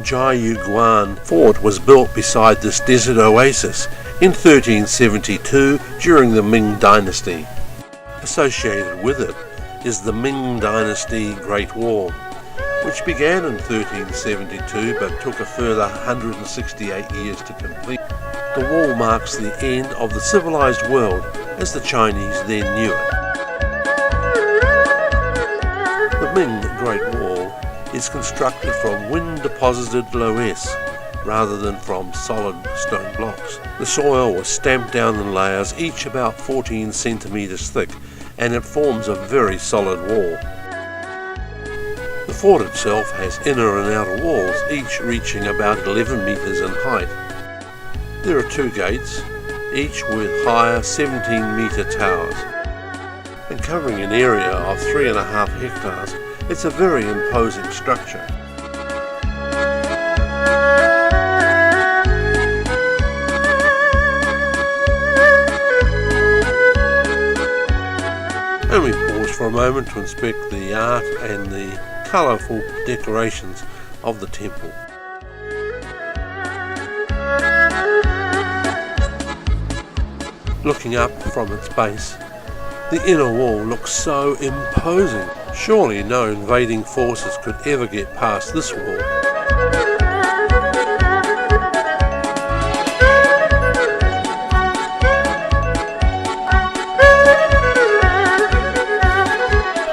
Jiayuguan fort was built beside this desert oasis in 1372 during the Ming Dynasty. Associated with it is the Ming Dynasty Great Wall, which began in 1372 but took a further 168 years to complete. The wall marks the end of the civilized world as the Chinese then knew it. The Ming Great Wall is constructed from wind-deposited loess rather than from solid stone blocks. The soil was stamped down in layers, each about 14 centimetres thick, and it forms a very solid wall. The fort itself has inner and outer walls, each reaching about 11 metres in height. There are 2 gates, each with higher 17-metre towers, and covering an area of 3.5 hectares, it's a very imposing structure. And we pause for a moment to inspect the art and the colourful decorations of the temple. Looking up from its base, the inner wall looks so imposing. Surely no invading forces could ever get past this wall.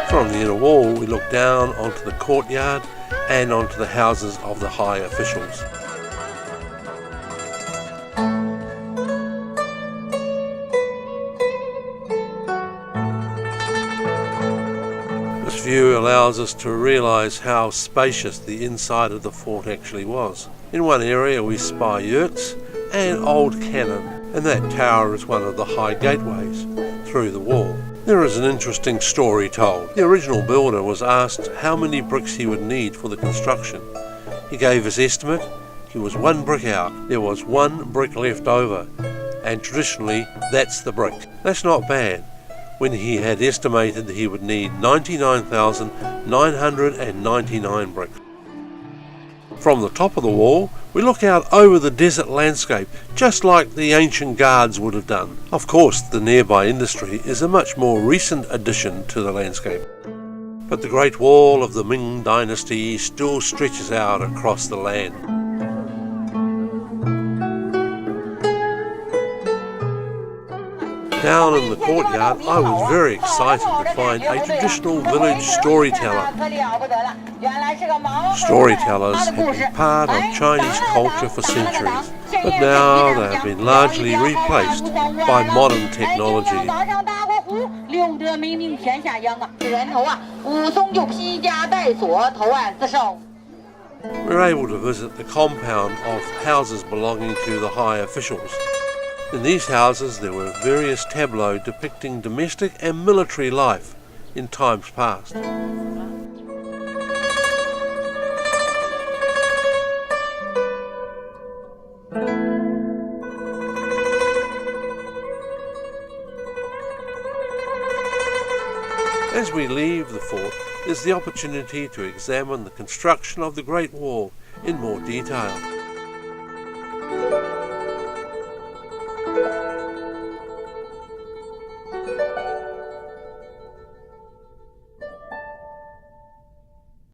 From the inner wall we look down onto the courtyard and onto the houses of the high officials. This view allows us to realise how spacious the inside of the fort actually was. In one area we spy yurts and old cannon, and that tower is one of the high gateways through the wall. There is an interesting story told. The original builder was asked how many bricks he would need for the construction. He gave his estimate. He was 1 brick out. There was 1 brick left over, and traditionally that's the brick. That's not bad, when he had estimated that he would need 99,999 bricks. From the top of the wall, we look out over the desert landscape, just like the ancient guards would have done. Of course, the nearby industry is a much more recent addition to the landscape. But the Great Wall of the Ming Dynasty still stretches out across the land. Down in the courtyard, I was very excited to find a traditional village storyteller. Storytellers have been part of Chinese culture for centuries, but now they have been largely replaced by modern technology. We're able to visit the compound of houses belonging to the high officials. In these houses there were various tableaux depicting domestic and military life in times past. As we leave the fort is the opportunity to examine the construction of the Great Wall in more detail.